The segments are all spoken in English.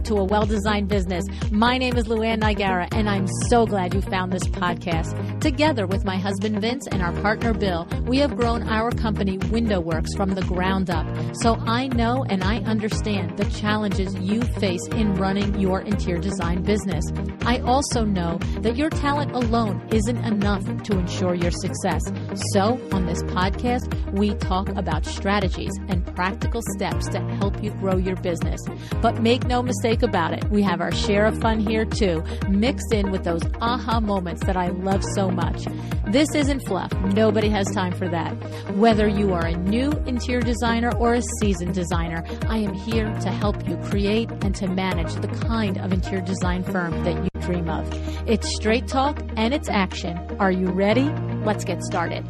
to A Well-Designed Business. My name is Luann Nigara, and I'm so glad you found this podcast. Together with my husband Vince and our partner Bill, we have grown our company Window Works from the ground up. So I know and I understand the challenges you face in running your interior design business. I also know that your talent alone isn't enough to ensure your success. So on this podcast, we talk about strategies and practical steps to help you grow your business. But make no mistake about it, we have our share of fun here too, mixed in with those aha moments that I love so much. This isn't fluff. Nobody has time for that. Whether you are a new interior designer or a seasoned designer, I am here to help you create and to manage the kind of interior design firm that you dream of. It's straight talk and it's action. Are you ready? Let's get started.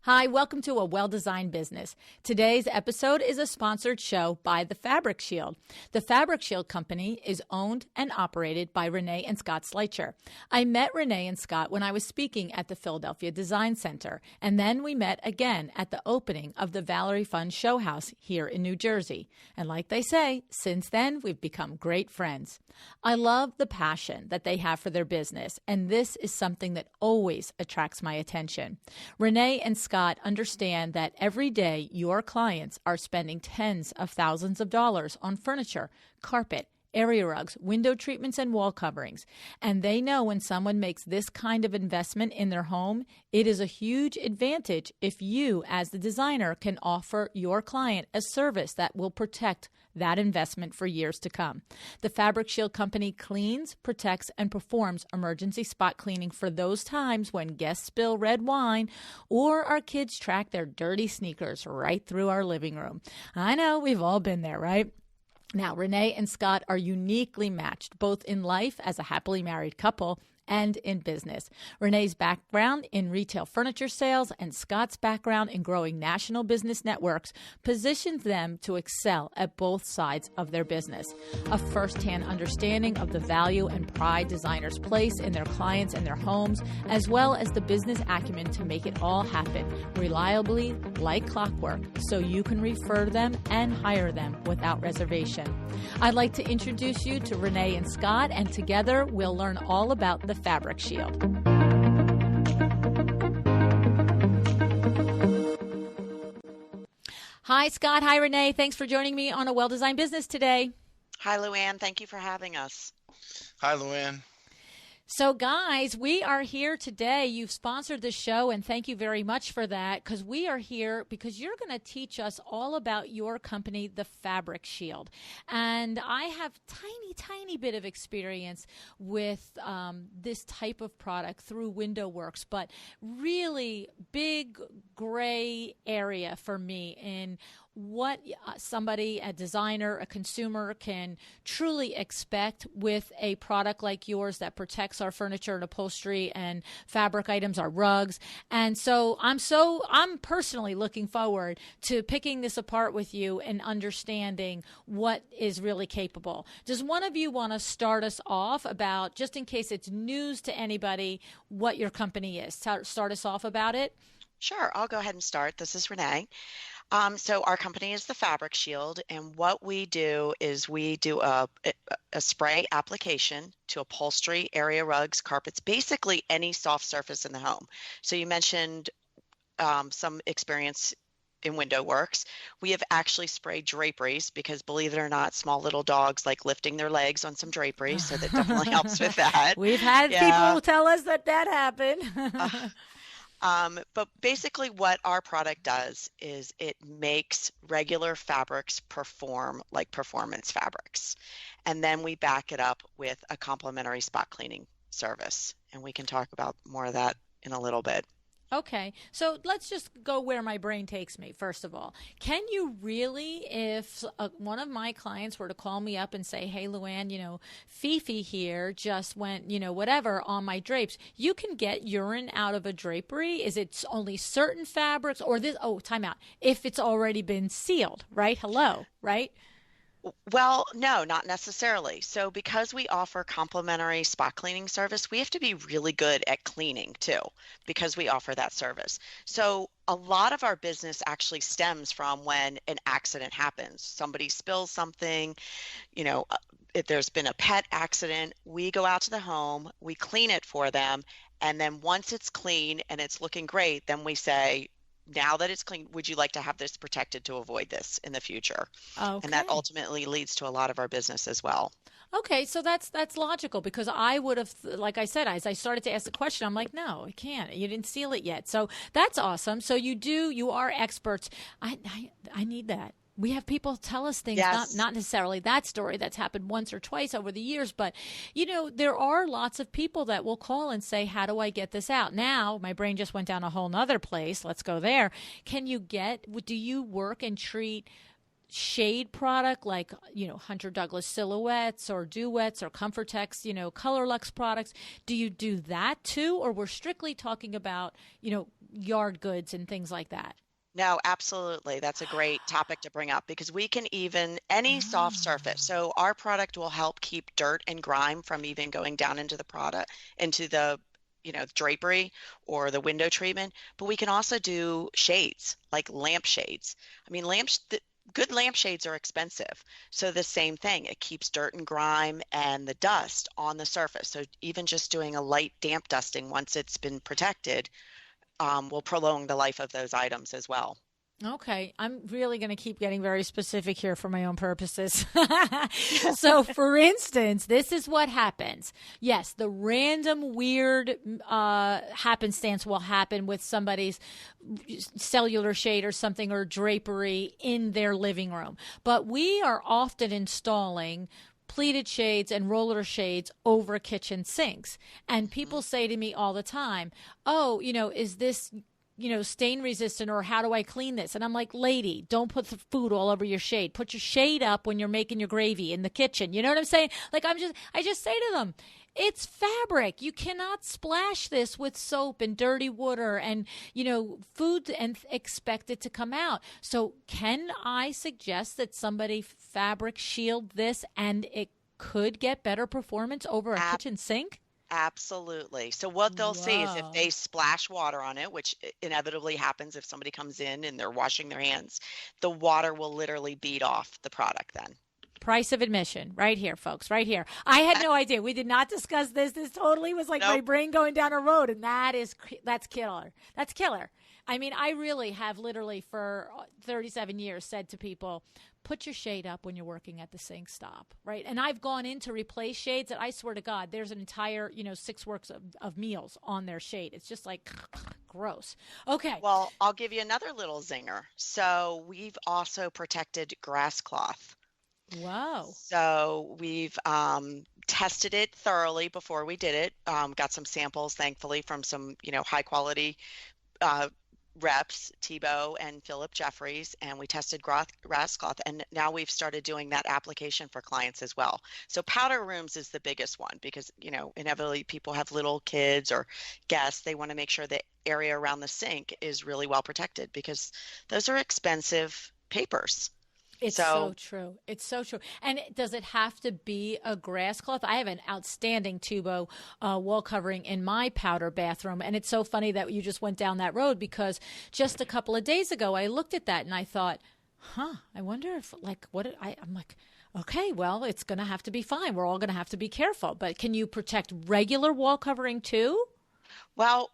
Hi, welcome to A Well-Designed Business. Today's episode is a sponsored show by the FabricShield. The FabricShield company is owned and operated by Rene and Scott Schleicher. I met Rene and Scott when I was speaking at the Philadelphia Design Center, and then we met again at the opening of the Valerie Fund Show House here in New Jersey. And like they say, since then, we've become great friends. I love the passion that they have for their business, and this is something that always attracts my attention. Rene and Scott understand that every day your clients are spending tens of thousands of dollars on furniture, carpet, area rugs, window treatments, and wall coverings. And they know when someone makes this kind of investment in their home, it is a huge advantage if you, as the designer, can offer your client a service that will protect that investment for years to come. The FabricShield company cleans, protects, and performs emergency spot cleaning for those times when guests spill red wine or our kids track their dirty sneakers right through our living room. I know, we've all been there, right? Now, Rene and Scott are uniquely matched, both in life as a happily married couple and in business. Rene's background in retail furniture sales and Scott's background in growing national business networks positions them to excel at both sides of their business. A first-hand understanding of the value and pride designers place in their clients and their homes, as well as the business acumen to make it all happen reliably, like clockwork, so you can refer them and hire them without reservation. I'd like to introduce you to Rene and Scott, and together we'll learn all about the FabricShield. Hi, Scott. Hi, Rene. Thanks for joining me on A Well-Designed Business today. Hi, Luann. Thank you for having us. Hi, Luann. So, guys, we are here today. You've sponsored the show, and thank you very much for that, because we are here because you're going to teach us all about your company, the FabricShield. And I have tiny bit of experience with this type of product through Window Works, but really big gray area for me in what somebody, a designer, a consumer can truly expect with a product like yours that protects our furniture and upholstery and fabric items, our rugs. And so I'm personally looking forward to picking this apart with you and understanding what is really capable. Does one of you want to start us off about, just in case it's news to anybody, what your company is? Start us off about it? Sure. I'll go ahead and start. This is Rene. So our company is the FabricShield, and what we do is we do a spray application to upholstery, area rugs, carpets, basically any soft surface in the home. So you mentioned some experience in Window Works. We have actually sprayed draperies because, believe it or not, small little dogs like lifting their legs on some draperies, so that definitely helps with that. We've had people tell us that happened. But basically what our product does is it makes regular fabrics perform like performance fabrics. And then we back it up with a complimentary spot cleaning service. And we can talk about more of that in a little bit. Okay, so let's just go where my brain takes me, first of all. Can you really, if one of my clients were to call me up and say, hey, Luann, Fifi here just went, whatever, on my drapes, you can get urine out of a drapery? Is it only certain fabrics or this? Oh, time out. If it's already been sealed, right? Hello, right? Well, no, not necessarily. So because we offer complimentary spot cleaning service, we have to be really good at cleaning too, because we offer that service. So a lot of our business actually stems from when an accident happens. Somebody spills something, you know, if there's been a pet accident, we go out to the home, we clean it for them, and then once it's clean and it's looking great, then we say, now that it's clean, would you like to have this protected to avoid this in the future? And that Okay. ultimately leads to a lot of our business as well. Okay, so that's logical because I would have, like I said, as I started to ask the question, I'm like, no, I can't. You didn't seal it yet, so that's awesome. So you are experts. I need that. We have people tell us things, Yes. not necessarily that story that's happened once or twice over the years, but there are lots of people that will call and say, how do I get this out? Now, my brain just went down a whole nother place. Let's go there. Do you work and treat shade product like Hunter Douglas silhouettes or duets or Comfortex, Color Lux products? Do you do that too, or we're strictly talking about yard goods and things like that? No, absolutely. That's a great topic to bring up because we can even any soft surface. Ah. So our product will help keep dirt and grime from even going down into the drapery or the window treatment, but we can also do shades like lampshades. I mean, good lampshades are expensive. So the same thing, it keeps dirt and grime and the dust on the surface. So even just doing a light damp dusting once it's been protected will prolong the life of those items as well. Okay, I'm really going to keep getting very specific here for my own purposes. So, for instance, this is what happens. Yes, the random weird happenstance will happen with somebody's cellular shade or something or drapery in their living room. But we are often installing pleated shades and roller shades over kitchen sinks. And Mhm. people say to me all the time, oh, is this stain resistant, or how do I clean this? And I'm like, lady, don't put the food all over your shade. Put your shade up when you're making your gravy in the kitchen. You know what I'm saying? Like, I just say to them, it's fabric. You cannot splash this with soap and dirty water and, food and expect it to come out. So can I suggest that somebody fabric shield this and it could get better performance over a kitchen sink? Absolutely. So what they'll see is if Whoa. they splash water on it, which inevitably happens if somebody comes in and they're washing their hands, the water will literally beat off the product then. Price of admission right here, folks, right here. I had no idea. We did not discuss this. This totally was like my Nope. brain going down a road, and that's killer. That's killer. I mean, I really have literally for 37 years said to people, put your shade up when you're working at the sink, stop, right? And I've gone in to replace shades that I swear to God, there's an entire, 6 works of meals on their shade. It's just like gross. Okay. Well, I'll give you another little zinger. So we've also protected grass cloth. Whoa. So we've tested it thoroughly before we did it. Got some samples, thankfully, from some, high quality uh, reps, Tebow and Philip Jeffries, and we tested grass cloth. And now we've started doing that application for clients as well. So powder rooms is the biggest one because, inevitably people have little kids or guests. They want to make sure the area around the sink is really well protected because those are expensive papers. It's so So true. It's so true. And does it have to be a grass cloth? I have an outstanding Tubo wall covering in my powder bathroom. And it's so funny that you just went down that road because just a couple of days ago, I looked at that and I thought, I wonder if, like, I'm like, okay, well, it's going to have to be fine. We're all going to have to be careful. But can you protect regular wall covering too? well,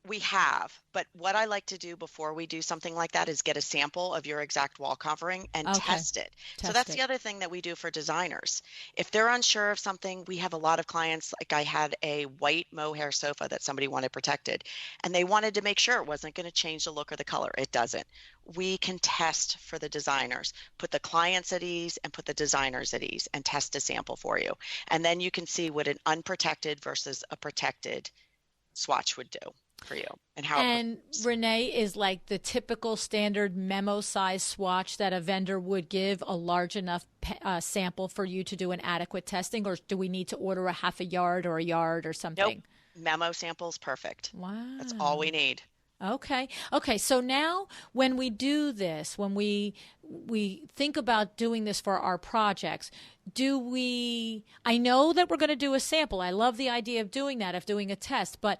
we have, but what I like to do before we do something like that is get a sample of your exact wall covering and Okay, test it. So test that's it. the other thing that we do for designers. If they're unsure of something, we have a lot of clients, like I had a white mohair sofa that somebody wanted protected, and they wanted to make sure it wasn't going to change the look or the color. It doesn't. We can test for the designers, put the clients at ease and put the designers at ease and test a sample for you. And then you can see what an unprotected versus a protected swatch would do for you and how it And performs. Renee is like the typical standard memo size swatch that a vendor would give a large enough sample for you to do an adequate testing, or do we need to order a half a yard or a yard or Nope. something? Memo samples, perfect. That's all we Wow. need. Okay. Okay. So now when we do this, when we think about doing this for our projects, I know that we're going to do a sample. I love the idea of doing that, of doing a test, but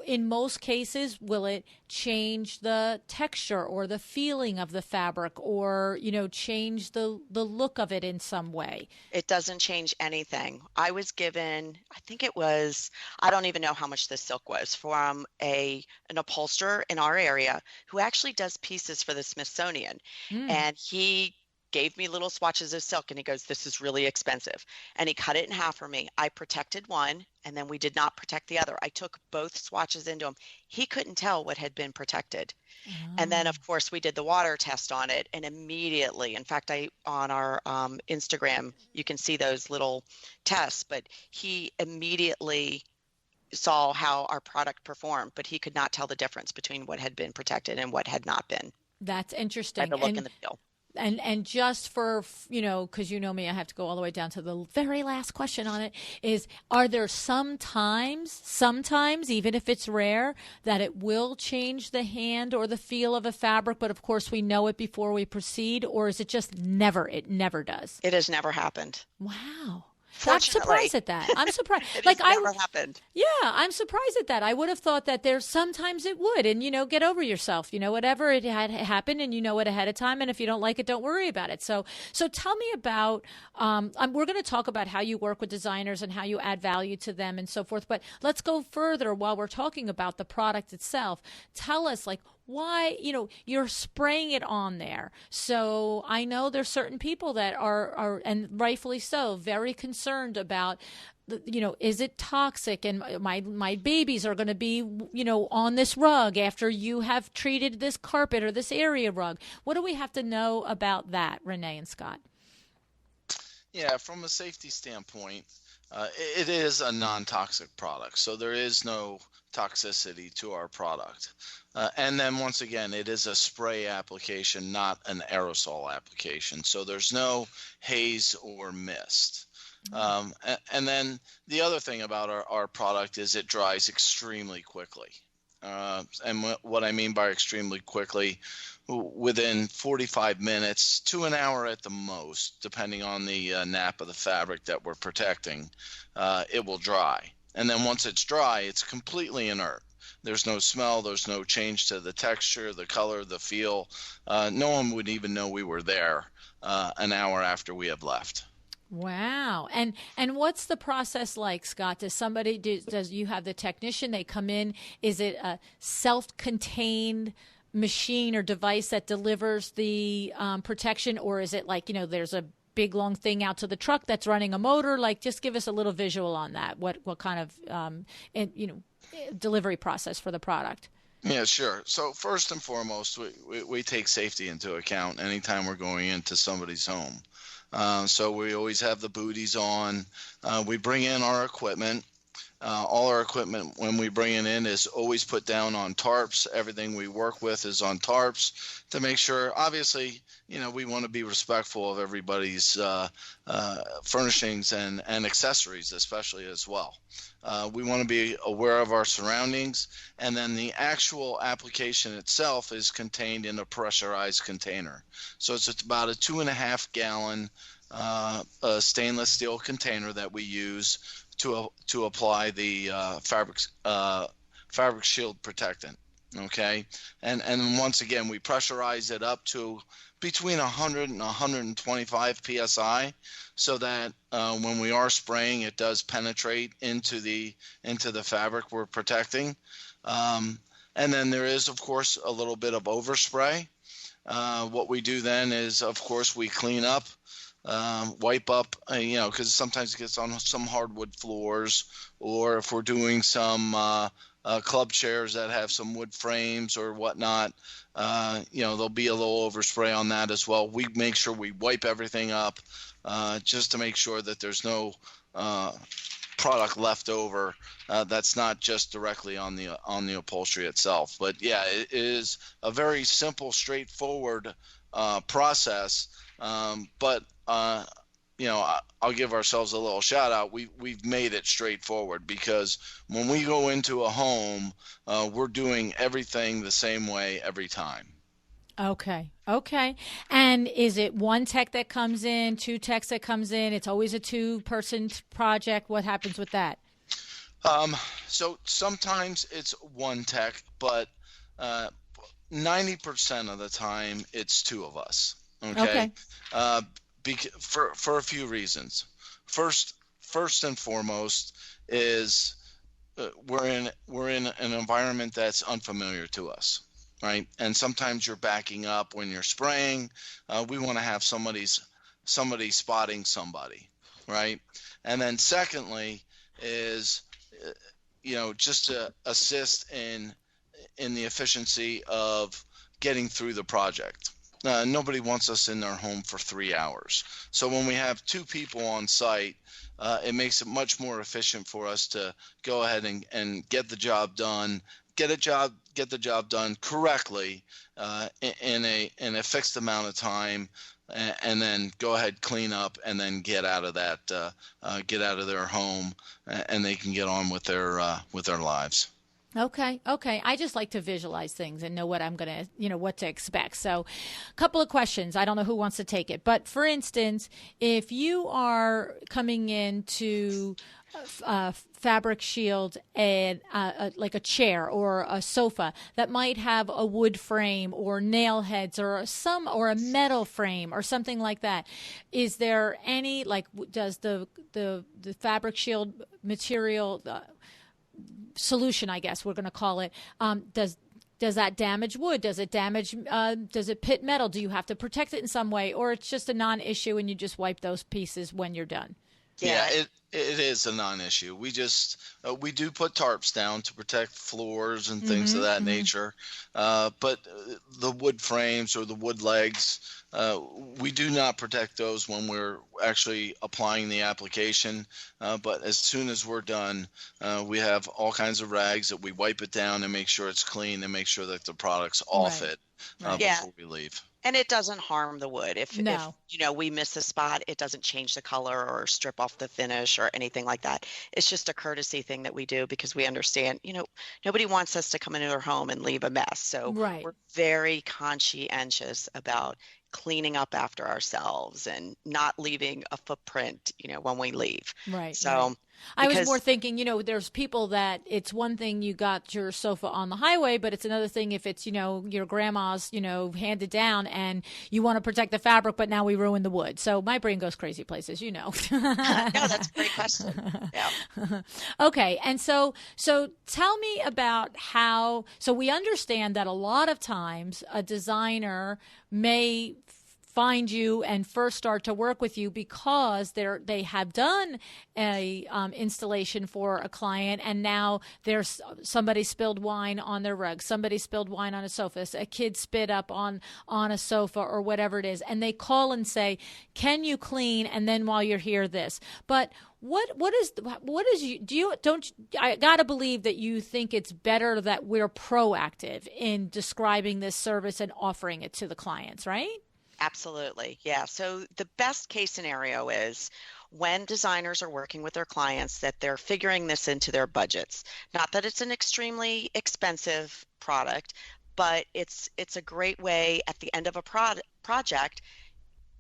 in most cases, will it change the texture or the feeling of the fabric, or, change the look of it in some way? It doesn't change anything. I was given, I think it was, I don't even know how much this silk was, from an upholsterer in our area who actually does pieces for the Smithsonian. Mm. And he gave me little swatches of silk and he goes, "This is really expensive." And he cut it in half for me. I protected one and then we did not protect the other. I took both swatches into him. He couldn't tell what had been protected. And then, Oh. of course, we did the water test on it, and immediately, in fact, on our Instagram, you can see those little tests, but he immediately saw how our product performed, but he could not tell the difference between what had been protected and what had not been That's by interesting. the look and the feel. And just for, because you know me, I have to go all the way down to the very last question on it is, are there sometimes, even if it's rare, that it will change the hand or the feel of a fabric, but of course we know it before we proceed, or is it just never, it never does? It has never happened. Wow. I'm Fortunately, surprised at that. I'm surprised. it has never happened. Yeah, I'm surprised at that. I would have thought that there's sometimes it would, and get over yourself. Whatever it had happened, and you know it ahead of time. And if you don't like it, don't worry about it. So tell me about. We're going to talk about how you work with designers and how you add value to them and so forth. But let's go further while we're talking about the product itself. Tell us, why you're spraying it on there. So I know there's certain people that are and rightfully so, very concerned about is it toxic, and my babies are going to be on this rug after you have treated this carpet or this area rug. What do we have to know about that, Rene and Scott? Yeah, from a safety standpoint, it is a non-toxic product, so there is no toxicity to our product. And then once again, it is a spray application, not an aerosol application. So there's no haze or mist. And then the other thing about our product is it dries extremely quickly. And what I mean by extremely quickly, within 45 minutes to an hour at the most, depending on the nap of the fabric that we're protecting, it will dry. And then once it's dry, it's completely inert. There's no smell, there's no change to the texture, the color, the feel. No one would even know we were there an hour after we have left. Wow. And what's the process like, Scott? Does you have the technician, they come in, is it a self-contained machine or device that delivers the protection, or is it there's a big long thing out to the truck that's running a motor? Just give us a little visual on that. What kind of delivery process for the product? Yeah, sure. So first and foremost, we take safety into account anytime we're going into somebody's home. So we always have the booties on. We bring in our equipment. All our equipment, when we bring it in, is always put down on tarps. Everything we work with is on tarps to make sure, obviously, we want to be respectful of everybody's furnishings and accessories, especially as well. We want to be aware of our surroundings, and then the actual application itself is contained in a pressurized container. So it's about a 2.5 gallon stainless steel container that we use to apply the FabricShield protectant. Okay, and once again, we pressurize it up to between 100 and 125 psi, so that when we are spraying, it does penetrate into the fabric we're protecting. And then there is, of course, a little bit of overspray. What we do then is, of course, we clean up, wipe up, because sometimes it gets on some hardwood floors, or if we're doing some club chairs that have some wood frames or whatnot, there'll be a little overspray on that as well. We make sure we wipe everything up just to make sure that there's no product left over that's not just directly on the upholstery itself. But yeah, it is a very simple, straightforward process. But I'll give ourselves a little shout out. We've made it straightforward, because when we go into a home, we're doing everything the same way every time. Okay. Okay. And is it one tech that comes in, two techs that comes in? It's always a two-person project. What happens with that? So sometimes it's one tech, but 90% of the time it's two of us. Okay. For a few reasons. First and foremost is we're in an environment that's unfamiliar to us, right? And sometimes you're backing up when you're spraying. We want to have somebody spotting somebody, right? And then secondly is just to assist in the efficiency of getting through the project. Nobody wants us in their home for 3 hours. So when we have two people on site, it makes it much more efficient for us to go ahead and get the job done, get the job done correctly in a fixed amount of time, and then go ahead, clean up, and then get out of their home, and they can get on with their lives. Okay. I just like to visualize things and know what I'm going to, what to expect. So a couple of questions. I don't know who wants to take it. But for instance, if you are coming into FabricShield and like a chair or a sofa that might have a wood frame or nail heads or a metal frame or something like that, is there any, does the FabricShield material solution, I guess we're going to call it, does that damage wood? Does it pit metal? Do you have to protect it in some way, or it's just a non-issue and you just wipe those pieces when you're done? Yeah, it is a non-issue. We just we do put tarps down to protect floors and things of that nature, but the wood frames or the wood legs, we do not protect those when we're actually applying the application. But as soon as we're done, we have all kinds of rags that we wipe it down and make sure it's clean and make sure that the product's off it before we leave. And it doesn't harm the wood. If we miss a spot, it doesn't change the color or strip off the finish or anything like that. It's just a courtesy thing that we do because we understand, nobody wants us to come into their home and leave a mess. So we're very conscientious about cleaning up after ourselves and not leaving a footprint, when we leave. Right. So I was more thinking, there's people that it's one thing you got your sofa on the highway, but it's another thing if it's, your grandma's, handed down and you want to protect the fabric, but now we ruin the wood. So my brain goes crazy places, No, that's a great question. Yeah. Okay. And so tell me about so we understand that a lot of times a designer may find you and first start to work with you because they have done a installation for a client, and now there's somebody spilled wine on their rug, somebody spilled wine on a sofa, a kid spit up on a sofa or whatever it is, and they call and say, "Can you clean?" And then while you're here, this. But I gotta believe that you think it's better that we're proactive in describing this service and offering it to the clients, right? Absolutely. Yeah. So the best case scenario is when designers are working with their clients that they're figuring this into their budgets. Not that it's an extremely expensive product, but it's a great way at the end of a project,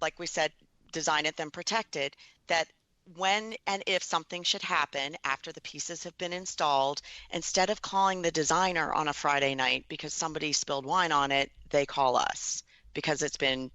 like we said, design it, then protect it, that when and if something should happen after the pieces have been installed, instead of calling the designer on a Friday night because somebody spilled wine on it, they call us because it's been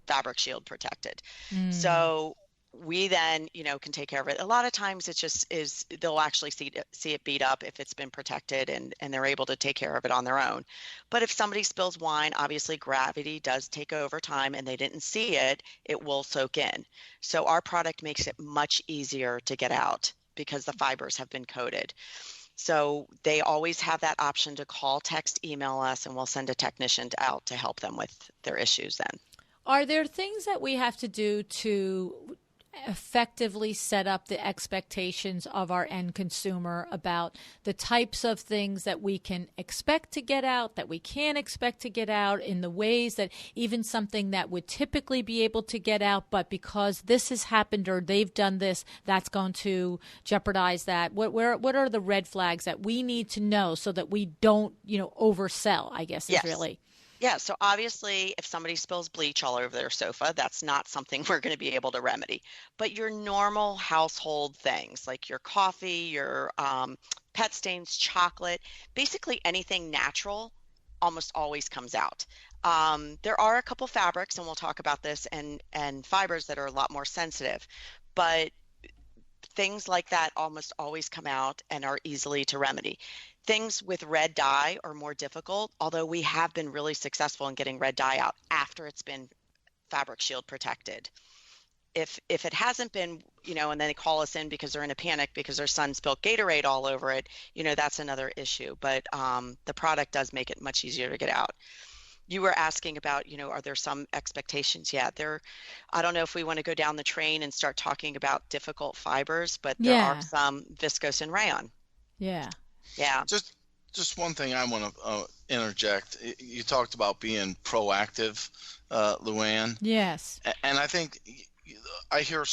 FabricShield protected. So we then, can take care of it. A lot of times it just is, they'll actually see it beat up if it's been protected and they're able to take care of it on their own. But if somebody spills wine, obviously gravity does take over time and they didn't see it, it will soak in. So our product makes it much easier to get out because the fibers have been coated. So they always have that option to call, text, email us, and we'll send a technician out to help them with their issues then. Are there things that we have to do to effectively set up the expectations of our end consumer about the types of things that we can expect to get out, that we can't expect to get out, in the ways that even something that would typically be able to get out, but because this has happened or they've done this, that's going to jeopardize that. What are the red flags that we need to know so that we don't, oversell, I guess, is really. Yeah, so obviously if somebody spills bleach all over their sofa, that's not something we're going to be able to remedy. But your normal household things like your coffee, your pet stains, chocolate, basically anything natural almost always comes out. There are a couple fabrics, and we'll talk about this, and fibers that are a lot more sensitive. But things like that almost always come out and are easily to remedy. Things with red dye are more difficult, although we have been really successful in getting red dye out after it's been FabricShield protected. If it hasn't been, and then they call us in because they're in a panic because their son spilled Gatorade all over it, that's another issue. But the product does make it much easier to get out. You were asking about, are there some expectations? Yeah, I don't know if we want to go down the train and start talking about difficult fibers, but there are some viscose and rayon. Yeah. Yeah. Just one thing I want to interject. You talked about being proactive, Luann. Yes. And I think I hear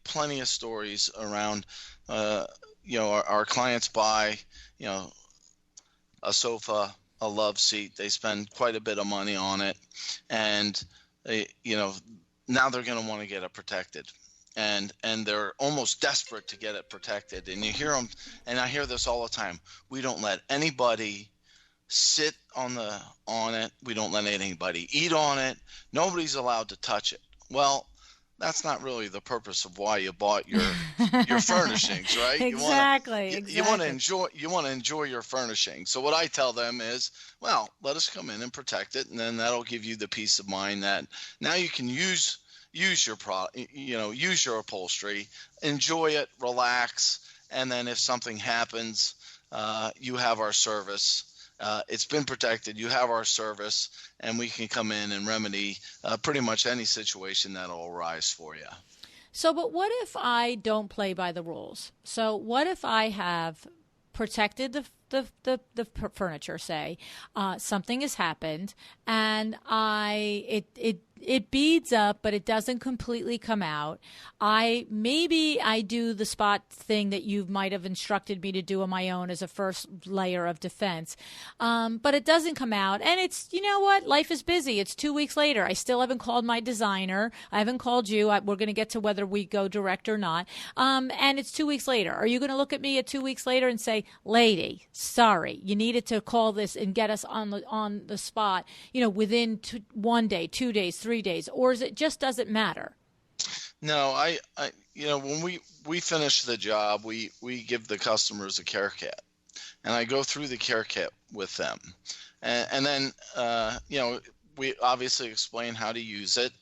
plenty of stories around, our clients buy, a sofa, a love seat. They spend quite a bit of money on it, and now they're going to want to get it protected. And they're almost desperate to get it protected. And you hear them, and I hear this all the time. We don't let anybody sit on it. We don't let anybody eat on it. Nobody's allowed to touch it. Well, that's not really the purpose of why you bought your furnishings, right? Exactly. You want to enjoy your furnishings. So what I tell them is, well, let us come in and protect it, and then that'll give you the peace of mind that now you can use your use your upholstery, enjoy it, relax, and then if something happens, you have our service. It's been protected. You have our service, and we can come in and remedy pretty much any situation that'll arise for you. So, but what if I don't play by the rules? So, what if I have protected the furniture? Say something has happened, and it beads up, but it doesn't completely come out. Maybe I do the spot thing that you might have instructed me to do on my own as a first layer of defense. But it doesn't come out. And it's, what? Life is busy. It's 2 weeks later. I still haven't called my designer. I haven't called you. We're going to get to whether we go direct or not. And it's 2 weeks later. Are you going to look at me at 2 weeks later and say, lady, sorry, you needed to call this and get us on the spot, within 1 day, 2 days, 3 days, or is it just doesn't matter? No, I when we finish the job, we give the customers a care kit, and I go through the care kit with them, and then we obviously explain how to use it,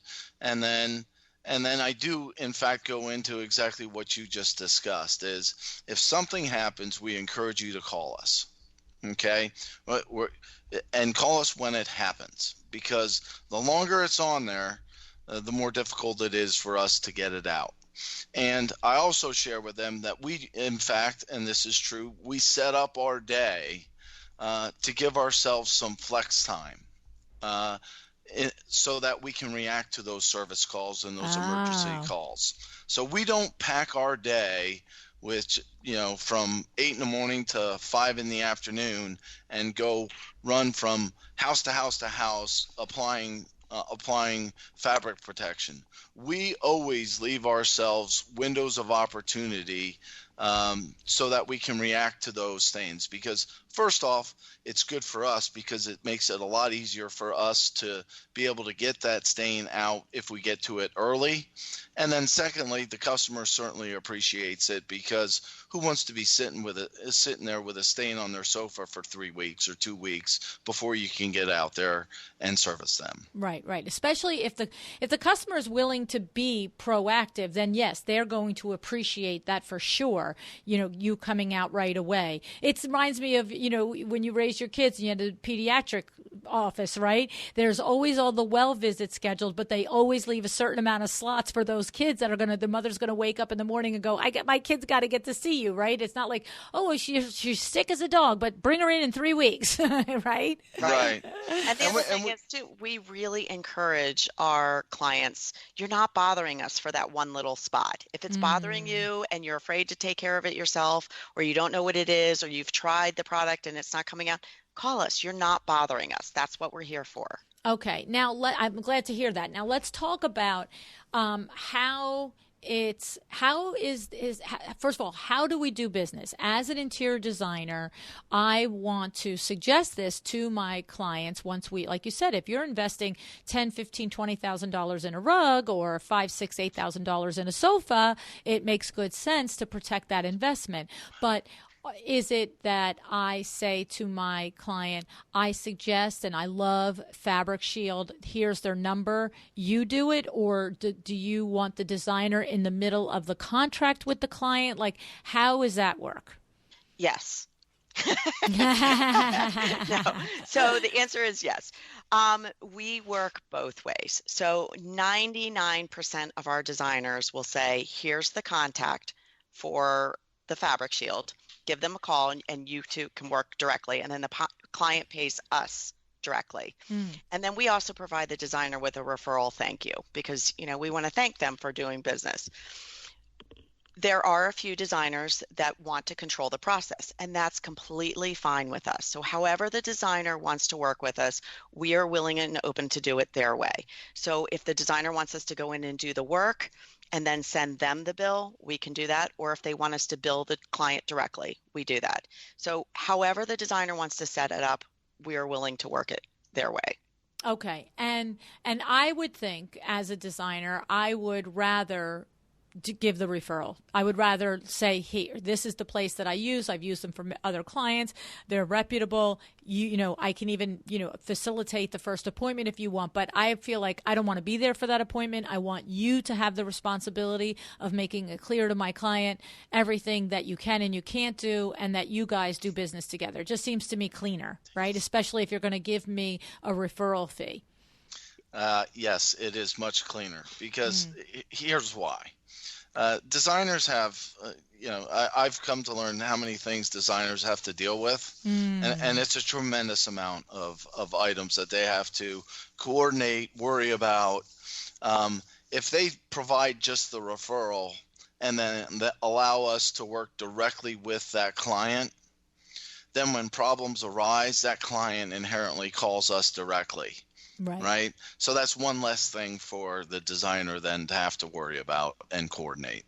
and then I do in fact go into exactly what you just discussed. Is if something happens, we encourage you to call us, okay, and call us when it happens, because the longer it's on there, the more difficult it is for us to get it out. And I also share with them that we, in fact, and this is true, we set up our day to give ourselves some flex time so that we can react to those service calls and those emergency calls. So we don't pack our day with from 8 in the morning to 5 in the afternoon and go run from house to house to house applying fabric protection. We always leave ourselves windows of opportunity so that we can react to those things, because first off, it's good for us because it makes it a lot easier for us to be able to get that stain out if we get to it early. And then secondly, the customer certainly appreciates it, because who wants to be sitting there with a stain on their sofa for 3 weeks or 2 weeks before you can get out there and service them? Right. Especially if the customer is willing to be proactive, then yes, they're going to appreciate that for sure. or, you coming out right away. It reminds me of, when you raise your kids and you had a pediatric office, right? There's always all the well visits scheduled, but they always leave a certain amount of slots for those kids that are the mother's going to wake up in the morning and go, my kid's got to get to see you, right? It's not like, oh, she's sick as a dog, but bring her in 3 weeks, right? Right. And the other thing is, too, we really encourage our clients, you're not bothering us for that one little spot. If it's bothering you and you're afraid to take care of it yourself, or you don't know what it is, or you've tried the product and it's not coming out, call us. You're not bothering us. That's what we're here for. Okay. Now, I'm glad to hear that. Now, let's talk about first of all, how do we do business? As an interior designer, I want to suggest this to my clients once like you said, if you're investing $10,000, $15,000, $20,000 in a rug or $5,000, $6,000, $8,000 in a sofa, it makes good sense to protect that investment. But is it that I say to my client, I suggest and I love FabricShield, here's their number, you do it? Or do you want the designer in the middle of the contract with the client? Like, how does that work? Yes. No. So the answer is yes. We work both ways. So 99% of our designers will say, here's the contact for the FabricShield. Give them a call and you two can work directly. And then the client pays us directly. And then we also provide the designer with a referral thank you because, we want to thank them for doing business. There are a few designers that want to control the process, and that's completely fine with us. So however the designer wants to work with us, we are willing and open to do it their way. So if the designer wants us to go in and do the work and then send them the bill, we can do that. Or if they want us to bill the client directly, we do that. So however the designer wants to set it up, we are willing to work it their way. Okay. And I would think as a designer, I would rather to give the referral. I would rather say, here, this is the place that I use. I've used them for other clients. They're reputable. I can even, facilitate the first appointment if you want, but I feel like I don't want to be there for that appointment. I want you to have the responsibility of making it clear to my client everything that you can and you can't do, and that you guys do business together. It just seems to me cleaner, right? Especially if you're going to give me a referral fee. Yes, it is much cleaner because here's why. Designers have, I've come to learn how many things designers have to deal with, and it's a tremendous amount of items that they have to coordinate, worry about. If they provide just the referral and then allow us to work directly with that client, then when problems arise, that client inherently calls us directly. Right. So that's one less thing for the designer then to have to worry about and coordinate.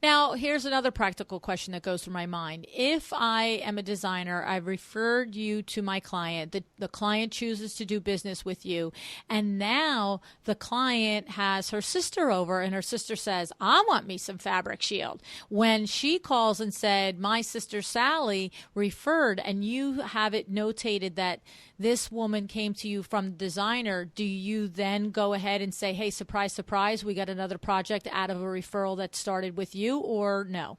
Now, here's another practical question that goes through my mind. If I am a designer, I've referred you to my client, the client chooses to do business with you, and now the client has her sister over, and her sister says, I want me some FabricShield. When she calls and said, my sister Sally referred, and you have it notated that this woman came to you from the designer, do you then go ahead and say, hey, surprise, surprise, we got another project out of a referral that started with you, or no?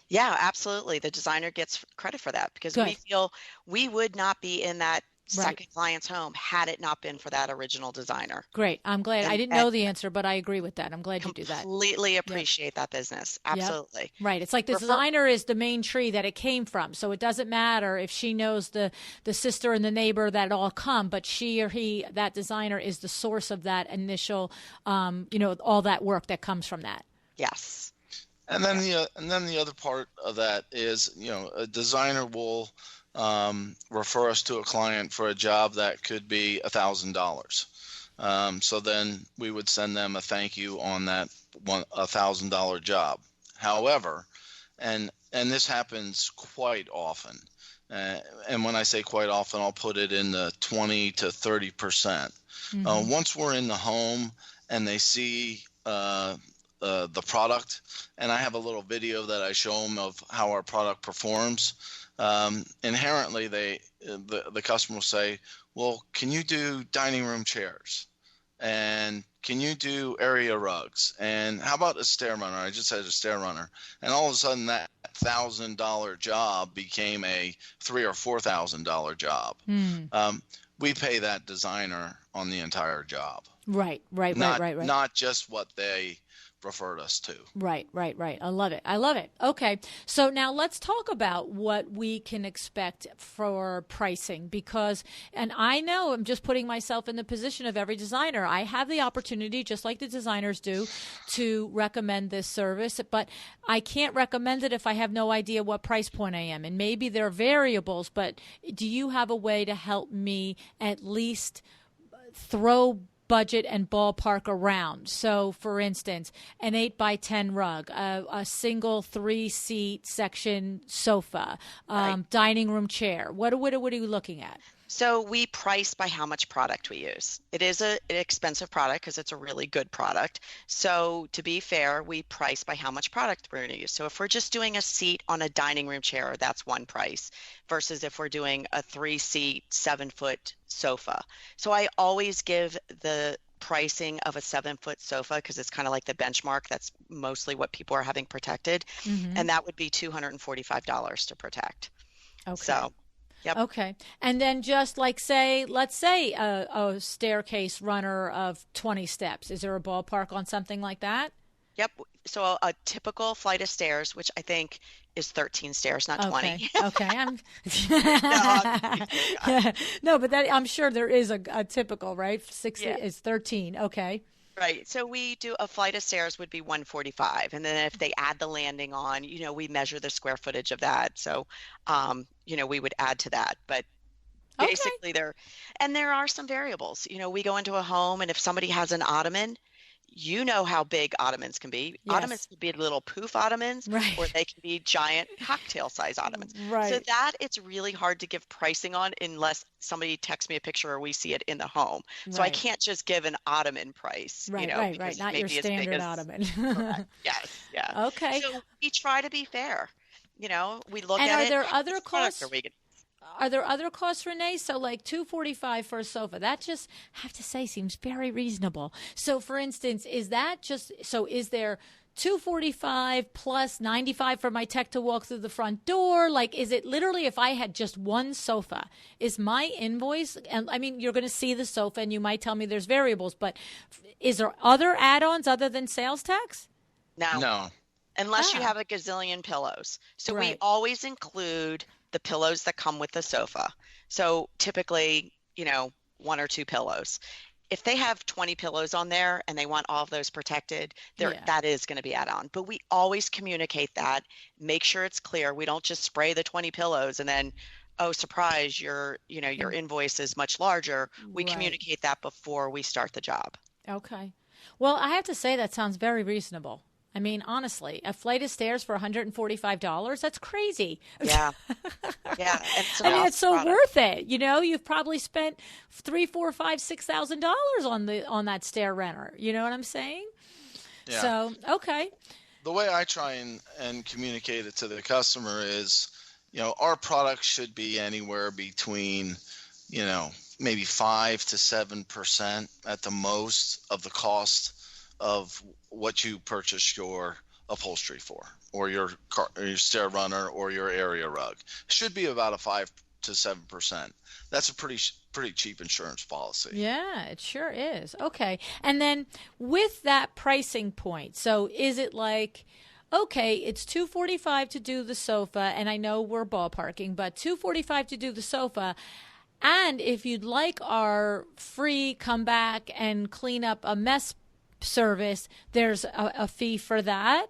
Yeah, absolutely. The designer gets credit for that because we feel we would not be in that second client's home had it not been for that original designer. Great. I'm glad. I didn't know the answer, but I agree with that. I'm glad you do that. Completely appreciate that business. Absolutely. Yep. Right. It's like the designer is the main tree that it came from. So it doesn't matter if she knows the sister and the neighbor that all come, but she or he, that designer, is the source of that initial, all that work that comes from that. Yes. And then the other part of that is, a designer will refer us to a client for a job that could be $1,000. So then we would send them a thank you on that $1,000 job. However, and this happens quite often, and when I say quite often, I'll put it in the 20 to 30%. Once we're in the home and they see the product, and I have a little video that I show them of how our product performs. Inherently, the customer will say, well, can you do dining room chairs? And can you do area rugs? And how about a stair runner? I just had a stair runner. And all of a sudden that $8,000 job became a $3,000 or $4,000 job. We pay that designer on the entire job. Right. Not just what they referred us to. Right. I love it. Okay. So now let's talk about what we can expect for pricing, because, and I know I'm just putting myself in the position of every designer. I have the opportunity, just like the designers do, to recommend this service, but I can't recommend it if I have no idea what price point I am. And maybe there are variables, but do you have a way to help me at least throw budget and ballpark around? So, for instance, an 8x10 rug, a single 3-seat section sofa, dining room chair. What are you looking at? So we price by how much product we use. It is an expensive product because it's a really good product. So to be fair, we price by how much product we're going to use. So if we're just doing a seat on a dining room chair, that's one price, versus if we're doing a 3-seat, 7-foot sofa. So I always give the pricing of a 7-foot sofa because it's kind of like the benchmark. That's mostly what people are having protected. And that would be $245 to protect. Okay. So. Yep. Okay. And then just like let's say a staircase runner of 20 steps. Is there a ballpark on something like that? Yep. So a typical flight of stairs, which I think is 13 stairs, not 20. Okay. No, but that, I'm sure there is a typical, right? 60 is 13. Okay. Right. So we do a flight of stairs would be 145. And then if they add the landing on, we measure the square footage of that. So, we would add to that. But basically there are some variables. We go into a home and if somebody has an ottoman, how big ottomans can be. Yes. Ottomans can be little poof ottomans, or they can be giant cocktail size ottomans. Right. So that it's really hard to give pricing on unless somebody texts me a picture or we see it in the home. So I can't just give an ottoman price. Right. Not your standard ottoman. Yes. Yeah. Okay. So we try to be fair. We look and at it. And are there other costs? Are there other costs, Renee? So like $245 for a sofa, that just, I have to say, seems very reasonable. So for instance, is there $245 plus $95 for my tech to walk through the front door? Like, is it literally, if I had just one sofa, is my invoice, and I mean, you're going to see the sofa and you might tell me there's variables, but is there other add-ons other than sales tax? No. Unless you have a gazillion pillows. So we always include the pillows that come with the sofa. So typically, 1 or 2 pillows. If they have 20 pillows on there and they want all of those protected, that is going to be add-on. But we always communicate that, make sure it's clear. We don't just spray the 20 pillows and then, oh, surprise, your invoice is much larger. We communicate that before we start the job. Okay. Well, I have to say that sounds very reasonable. I mean, honestly, a flight of stairs for $145, that's crazy. Yeah. Yeah. It's so worth it. You've probably spent $3,000, $4,000, $6,000 on that stair renter. You know what I'm saying? Yeah. So, okay. The way I try and communicate it to the customer is, our product should be anywhere between, maybe 5 to 7% at the most of the cost of what you purchase your upholstery for, or your stair runner, or your area rug. It should be about a 5 to 7%. That's a pretty cheap insurance policy. Yeah, it sure is. Okay, and then with that pricing point, so is it like, okay, it's $245 to do the sofa, and I know we're ballparking, but $245 to do the sofa. And if you'd like our free come back and clean up a mess service, there's a fee for that?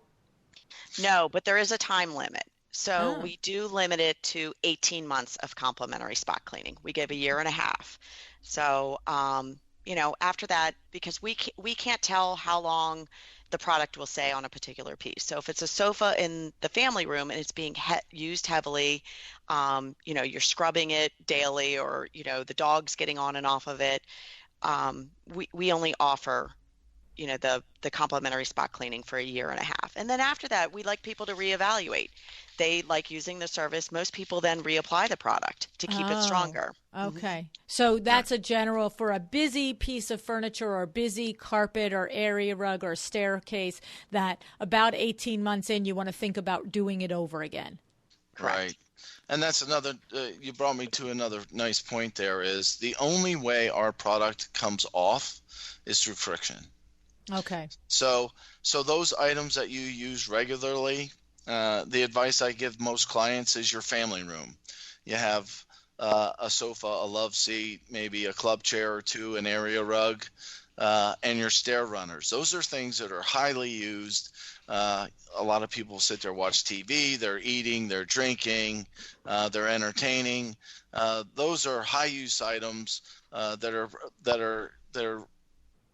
No, but there is a time limit. So we do limit it to 18 months of complimentary spot cleaning. We give a year and a half. So, after that, because we can't tell how long the product will stay on a particular piece. So if it's a sofa in the family room and it's being used heavily, you're scrubbing it daily, or, the dog's getting on and off of it, we only offer the complimentary spot cleaning for a year and a half. And then after that, we like people to reevaluate. they like using the service, most people then reapply the product to keep it stronger. Okay. So that's a general for a busy piece of furniture or busy carpet or area rug or staircase that about 18 months in, you want to think about doing it over again. Correct. Right. And that's another, you brought me to another nice point there is the only way our product comes off is through friction. Okay. So those items that you use regularly, the advice I give most clients is your family room. You have a sofa, a love seat, maybe a club chair or two, an area rug, and your stair runners. Those are things that are highly used. A lot of people sit there, watch TV, they're eating, they're drinking, they're entertaining. Those are high use items that are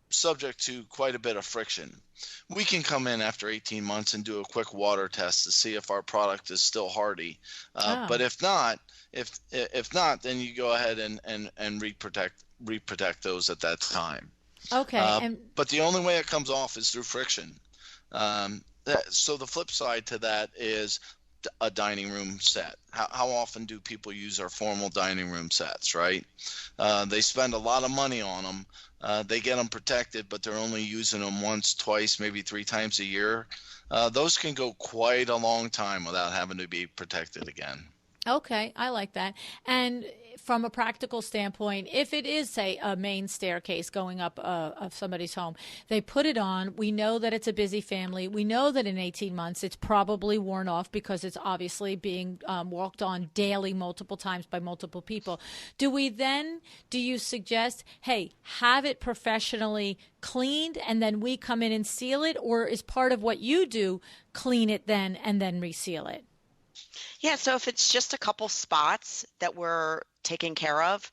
subject to quite a bit of friction. We can come in after 18 months and do a quick water test to see if our product is still hardy. But if not, then you go ahead and reprotect those at that time. Okay. But the only way it comes off is through friction. So the flip side to that is a dining room set. How often do people use our formal dining room sets, right? They spend a lot of money on them. They get them protected, but they're only using them once, twice, maybe 3 times a year. Those can go quite a long time without having to be protected again. Okay, I like that. And from a practical standpoint, if it is, say, a main staircase going up of somebody's home, they put it on. We know that it's a busy family. We know that in 18 months it's probably worn off because it's obviously being walked on daily multiple times by multiple people. Do you suggest, hey, have it professionally cleaned and then we come in and seal it? Or is part of what you do clean it then and then reseal it? Yeah, so if it's just a couple spots that we're taking care of,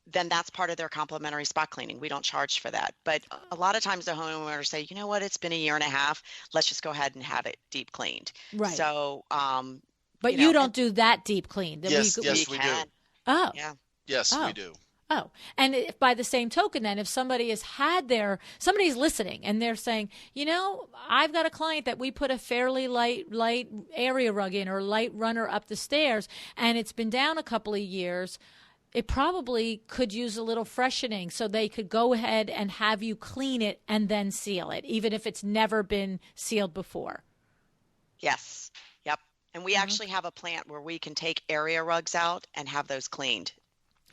then that's part of their complimentary spot cleaning. We don't charge for that. But a lot of times the homeowners say, you know what, it's been a year and a half. Let's just go ahead and have it deep cleaned. Right. So, but you don't do that deep clean. Yes, we do. Oh. Yeah. Yes, we do. Oh, and if by the same token, then if somebody has somebody's listening and they're saying, you know, I've got a client that we put a fairly light area rug in or light runner up the stairs and it's been down a couple of years, it probably could use a little freshening so they could go ahead and have you clean it and then seal it, even if it's never been sealed before. Yes. Yep. And we actually have a plant where we can take area rugs out and have those cleaned.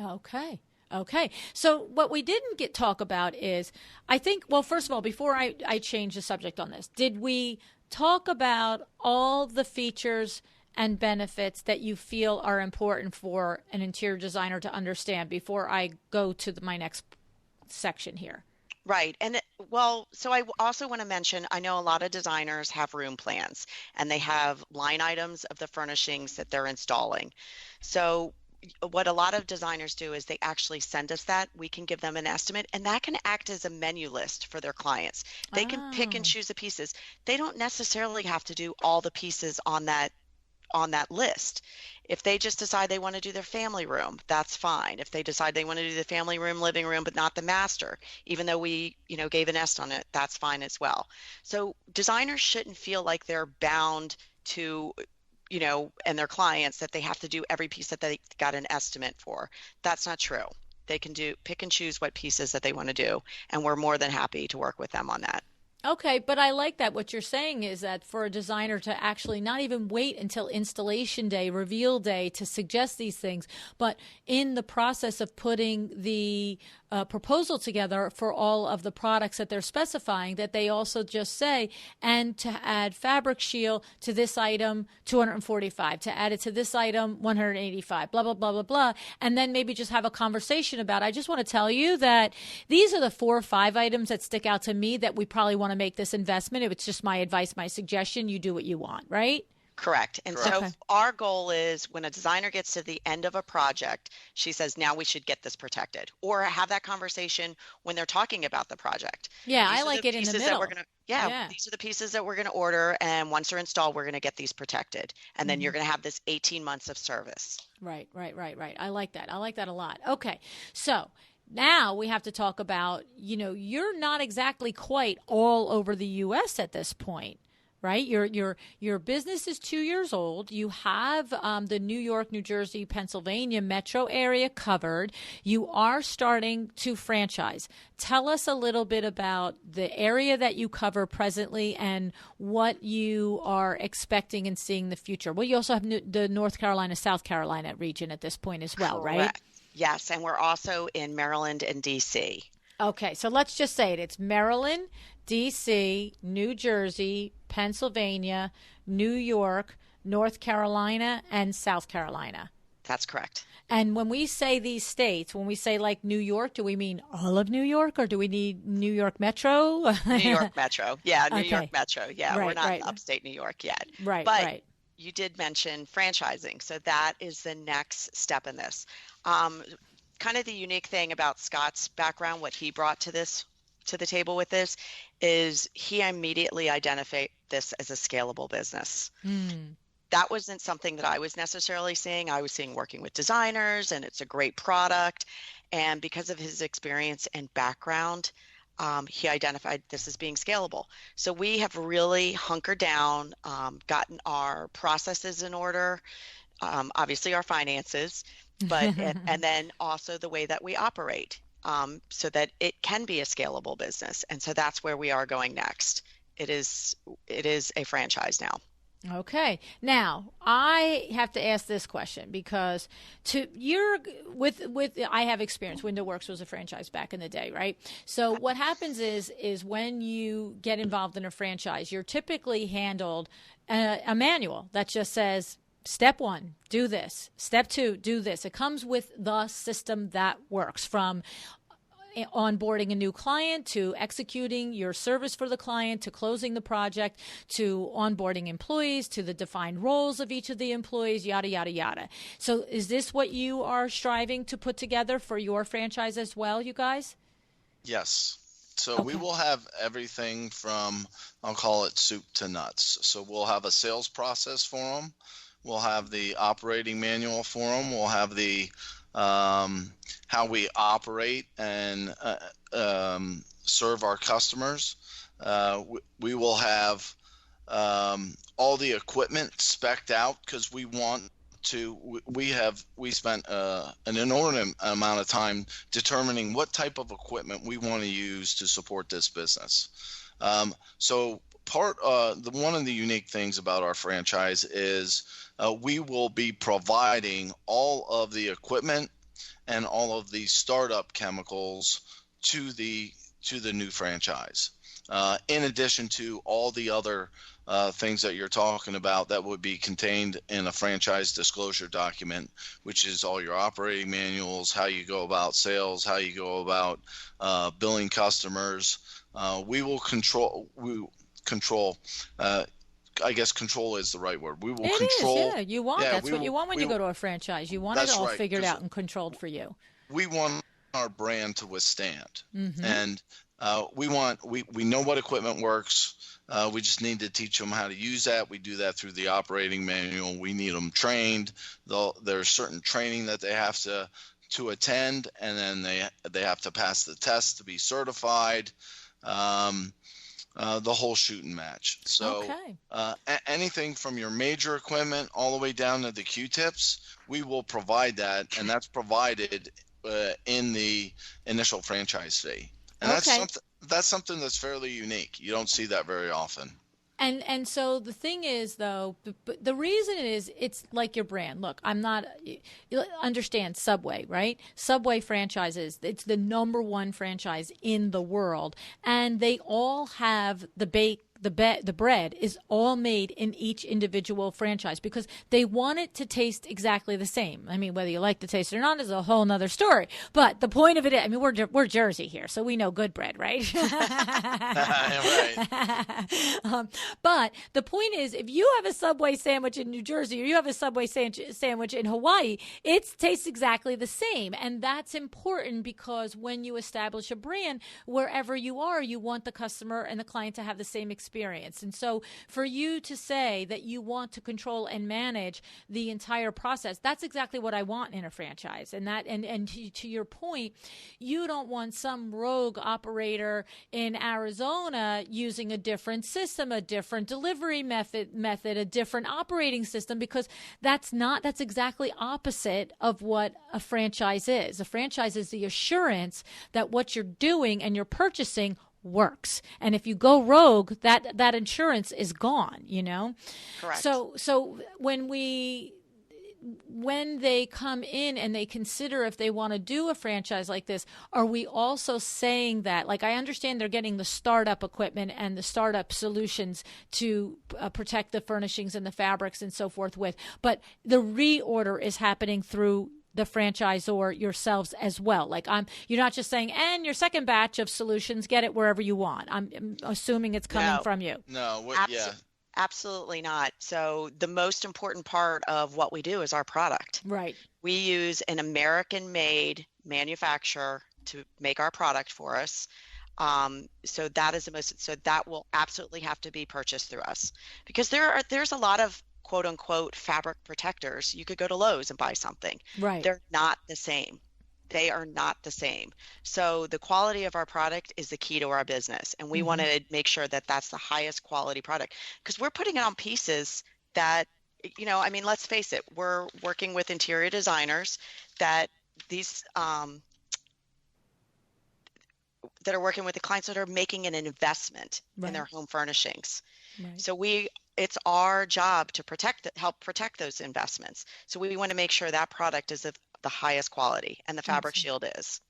Okay. So what we didn't talk about is, I think, well, first of all, before I change the subject on this, did we talk about all the features and benefits that you feel are important for an interior designer to understand before I go to my next section here? Right. And so I also want to mention, I know a lot of designers have room plans and they have line items of the furnishings that they're installing. So what a lot of designers do is they actually send us that. We can give them an estimate, and that can act as a menu list for their clients. They can pick and choose the pieces. They don't necessarily have to do all the pieces on that list. If they just decide they want to do their family room, that's fine. If they decide they want to do the family room, living room, but not the master, even though we, gave an est on it, that's fine as well. So designers shouldn't feel like they're bound to and their clients that they have to do every piece that they got an estimate for. That's not true. They can pick and choose what pieces that they want to do, and we're more than happy to work with them on that. Okay, but I like that. What you're saying is that for a designer to actually not even wait until installation day, reveal day to suggest these things, but in the process of putting the proposal together for all of the products that they're specifying, that they also just say, and to add FabricShield to this item, $245, to add it to this item, $185, blah, blah, blah, blah, blah, and then maybe just have a conversation about, I just want to tell you that these are the 4 or 5 items that stick out to me that we probably want to make this investment. If it's just my advice, my suggestion, you do what you want, right? Correct. And so our goal is when a designer gets to the end of a project, she says, now we should get this protected, or have that conversation when they're talking about the project. Yeah, I like it in the middle. These are the pieces that we're going to order. And once they're installed, we're going to get these protected. And then you're going to have this 18 months of service. Right. I like that. I like that a lot. Okay. So now we have to talk about, you're not exactly quite all over the U.S. at this point. right? Your business is 2 years old. You have the New York, New Jersey, Pennsylvania metro area covered. You are starting to franchise. Tell us a little bit about the area that you cover presently and what you are expecting and seeing in the future. Well, you also have the North Carolina, South Carolina region at this point as well, Correct. right? Yes, and we're also in Maryland and D.C. Okay, so let's just say it. It's Maryland, D.C., New Jersey, Pennsylvania, New York, North Carolina, and South Carolina. That's correct. And when we say these states, when we say like New York, do we mean all of New York or do we need New York Metro? New York Metro. Yeah, New Okay. York Metro. Yeah, Right, we're not right. in upstate New York yet. Right, But right. you did mention franchising. So that is the next step in this. Kind of the unique thing about Scott's background, what he brought to the table with this, is he immediately identified this as a scalable business. That wasn't something that I was necessarily seeing. I was seeing working with designers, and it's a great product. And because of his experience and background, he identified this as being scalable. So we have really hunkered down, gotten our processes in order, obviously our finances, but and then also the way that we operate, so that it can be a scalable business. And so that's where we are going next. It is a franchise now. Okay. Now, I have to ask this question because I have experience. WindowWorks was a franchise back in the day, right? So what happens is when you get involved in a franchise, you're typically handled a manual that just says, step 1, do this. Step 2, do this. It comes with the system that works, from onboarding a new client to executing your service for the client to closing the project to onboarding employees to the defined roles of each of the employees, yada, yada, yada. So is this what you are striving to put together for your franchise as well, you guys? Yes. So Okay. we will have everything from, I'll call it soup to nuts. So we'll have a sales process for them. We'll have the operating manual for them. We'll have the how we operate and serve our customers. We will have all the equipment spec'd out because we want to. We spent an inordinate amount of time determining what type of equipment we want to use to support this business. So one of the unique things about our franchise is we will be providing all of the equipment and all of the startup chemicals to the new franchise, in addition to all the other things that you're talking about that would be contained in a franchise disclosure document, which is all your operating manuals, how you go about sales, how you go about billing customers. We will control. I guess control is the right word. We will control. It is, yeah. You want that's what you want when you go to a franchise. You want it all right, figured out and controlled for you. We want our brand to withstand, and we know what equipment works. We just need to teach them how to use that. We do that through the operating manual. We need them trained. There's certain training that they have to attend, and then they have to pass the test to be certified. The whole shooting match. So anything from your major equipment all the way down to the Q-tips, we will provide that, and that's provided in the initial franchise fee. And that's something that's fairly unique. You don't see that very often. And so the thing is, though, the reason is it's like your brand. Look, you understand Subway, right? Subway franchises, it's the number one franchise in the world. And they all have the bread is all made in each individual franchise because they want it to taste exactly the same. I mean, whether you like the taste or not is a whole nother story. But the point of it is, I mean, we're Jersey here, so we know good bread, right? Right. But the point is, if you have a Subway sandwich in New Jersey or you have a Subway sandwich in Hawaii, it tastes exactly the same. And that's important because when you establish a brand, wherever you are, you want the customer and the client to have the same experience experience. And so for you to say that you want to control and manage the entire process, that's exactly what I want in a franchise. And that, and to your point, you don't want some rogue operator in Arizona using a different system, a different delivery method, a different operating system, because that's exactly opposite of what a franchise is. A franchise is the assurance that what you're doing and you're purchasing works. And if you go rogue, that insurance is gone, you know? Correct. So when they come in and they consider if they want to do a franchise like this, are we also saying that, like, I understand they're getting the startup equipment and the startup solutions to protect the furnishings and the fabrics and so forth with, but the reorder is happening through the franchisor yourselves as well. Like, you're not just saying, and your second batch of solutions, get it wherever you want. I'm assuming it's coming from you. No, yeah. Absolutely not. So the most important part of what we do is our product. Right. We use an American-made manufacturer to make our product for us. So that will absolutely have to be purchased through us, because there's a lot of quote unquote fabric protectors. You could go to Lowe's and buy something. Right. They're not the same. They are not the same. So the quality of our product is the key to our business. And we want to make sure that that's the highest quality product, because we're putting it on pieces that, you know, I mean, let's face it, we're working with interior designers that that are working with the clients that are making an investment in their home furnishings. Right. So it's our job to help protect those investments. So we want to make sure that product is of the highest quality, and the FabricShield is.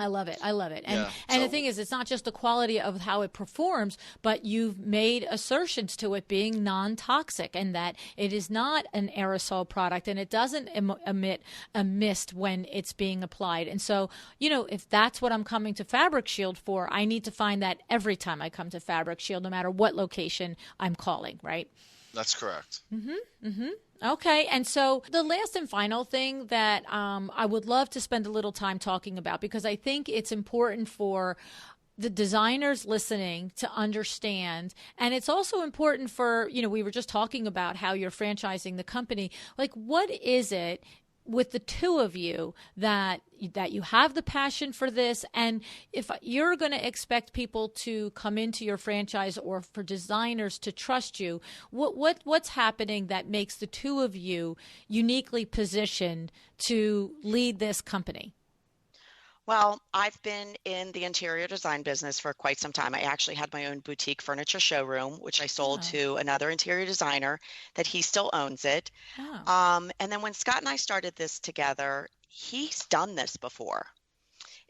I love it. And the thing is, it's not just the quality of how it performs, but you've made assertions to it being non-toxic, and that it is not an aerosol product, and it doesn't emit a mist when it's being applied. And so, you know, if that's what I'm coming to FabricShield for, I need to find that every time I come to FabricShield, no matter what location I'm calling, right? That's correct. Okay. And so the last and final thing that I would love to spend a little time talking about, because I think it's important for the designers listening to understand. And it's also important for, you know, we were just talking about how you're franchising the company. Like, what is it with the two of you that you have the passion for this? And if you're going to expect people to come into your franchise, or for designers to trust you, what's happening that makes the two of you uniquely positioned to lead this company? Well, I've been in the interior design business for quite some time. I actually had my own boutique furniture showroom, which I sold to another interior designer that he still owns it. And then when Scott and I started this together, he's done this before.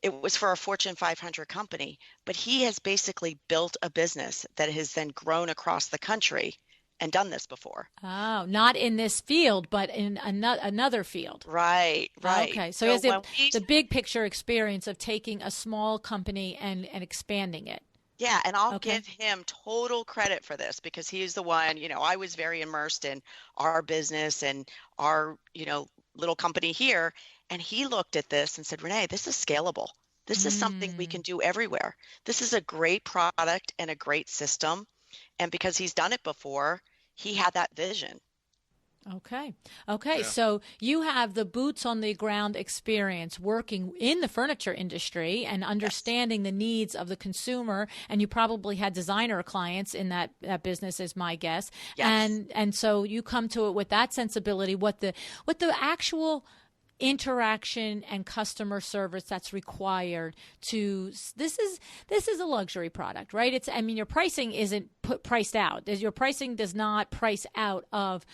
It was for a Fortune 500 company, but he has basically built a business that has then grown across the country and done this before. Oh, not in this field, but in another field. Right. Okay, so is it the big picture experience of taking a small company and expanding it? Yeah, and I'll give him total credit for this, because he's the one, you know, I was very immersed in our business and our, you know, little company here. And he looked at this and said, Rene, this is scalable. This is something we can do everywhere. This is a great product and a great system. And because he's done it before, he had that vision. Okay. Yeah. So you have the boots on the ground experience working in the furniture industry and understanding the needs of the consumer. And you probably had designer clients in that business, is my guess. Yes. And so you come to it with that sensibility, what the actual interaction and customer service that's required to this is a luxury product, right? Your pricing isn't priced out. Your pricing does not price out of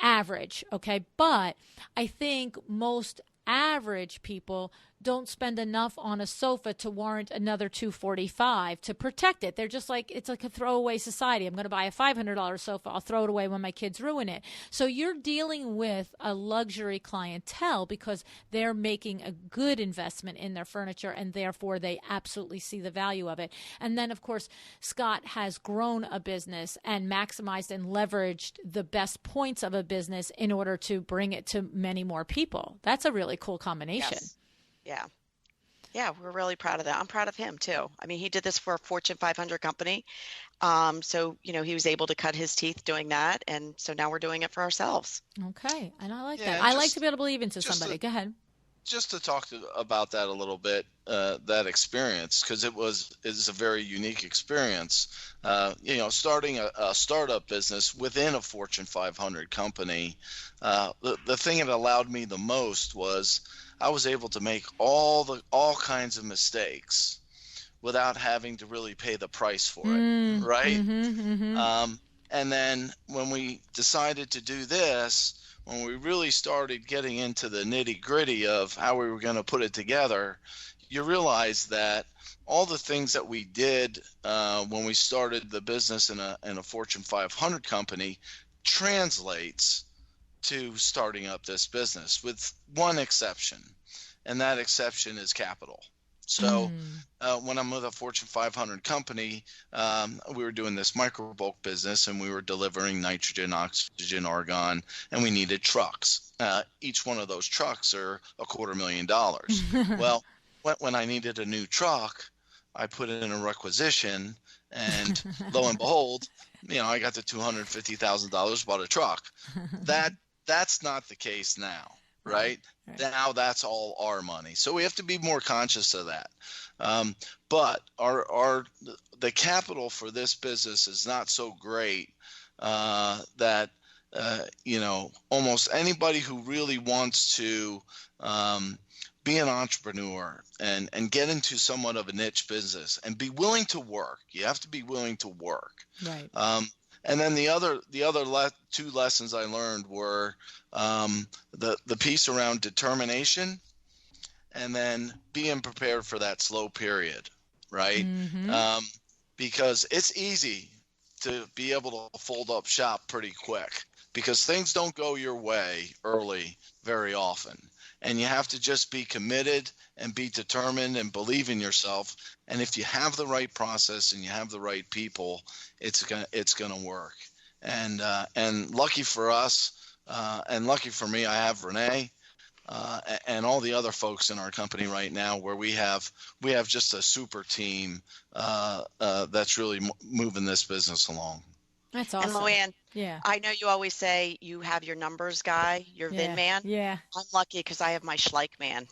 average, okay? But I think most average people don't spend enough on a sofa to warrant another $245 to protect it. They're just like, it's like a throwaway society. I'm going to buy a $500 sofa. I'll throw it away when my kids ruin it. So you're dealing with a luxury clientele because they're making a good investment in their furniture, and therefore they absolutely see the value of it. And then, of course, Scott has grown a business and maximized and leveraged the best points of a business in order to bring it to many more people. That's a really cool combination. Yes. Yeah. Yeah, we're really proud of that. I'm proud of him too. I mean, he did this for a Fortune 500 company. So, he was able to cut his teeth doing that. And so now we're doing it for ourselves. Okay. And I like Yeah, that. and I like to be able to believe into just somebody. to Go ahead. talk about that a little bit, that experience, because it's a very unique experience. Starting a startup business within a Fortune 500 company, the thing that allowed me the most was I was able to make all kinds of mistakes without having to really pay the price for it, right? And then when we decided to do this, when we really started getting into the nitty gritty of how we were going to put it together, you realize that all the things that we did when we started the business in a Fortune 500 company translates to starting up this business, with one exception, and that exception is capital. So when I'm with a Fortune 500 company, we were doing this micro bulk business, and we were delivering nitrogen, oxygen, argon, and we needed trucks. Each one of those trucks are $250,000. Well, when I needed a new truck, I put in a requisition, and lo and behold, I got the $250,000, bought a truck. That's not the case now. Right? Now that's all our money. So we have to be more conscious of that. But the capital for this business is not so great that almost anybody who really wants to be an entrepreneur and get into somewhat of a niche business and be willing to work. You have to be willing to work. Right. And then the other two lessons I learned were the piece around determination, and then being prepared for that slow period, right? Because it's easy to be able to fold up shop pretty quick, because things don't go your way early very often. And you have to just be committed and be determined and believe in yourself. And if you have the right process and you have the right people, it's gonna work. And lucky for us, and lucky for me, I have Rene and all the other folks in our company right now, where we have just a super team that's really moving this business along. That's awesome. And Luann, yeah, I know you always say you have your numbers guy, your VIN man. Yeah. I'm lucky because I have my Schleicher man.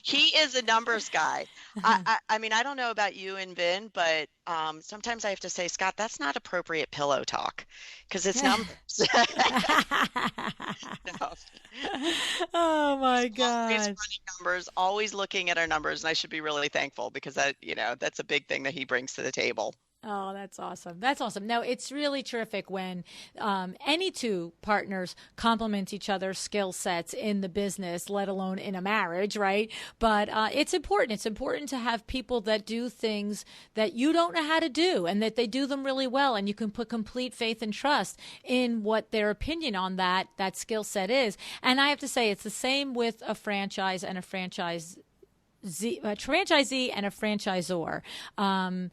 He is a numbers guy. I mean, I don't know about you and Vin, but sometimes I have to say, Scott, that's not appropriate pillow talk, because it's numbers. No. Oh my Always God. running numbers, always looking at our numbers, and I should be really thankful, because that's a big thing that he brings to the table. Oh, that's awesome. That's awesome. No, it's really terrific when any two partners complement each other's skill sets in the business, let alone in a marriage, right? But it's important. It's important to have people that do things that you don't know how to do, and that they do them really well, and you can put complete faith and trust in what their opinion on that skill set is. And I have to say, it's the same with a franchise and a franchisee and a franchisor. When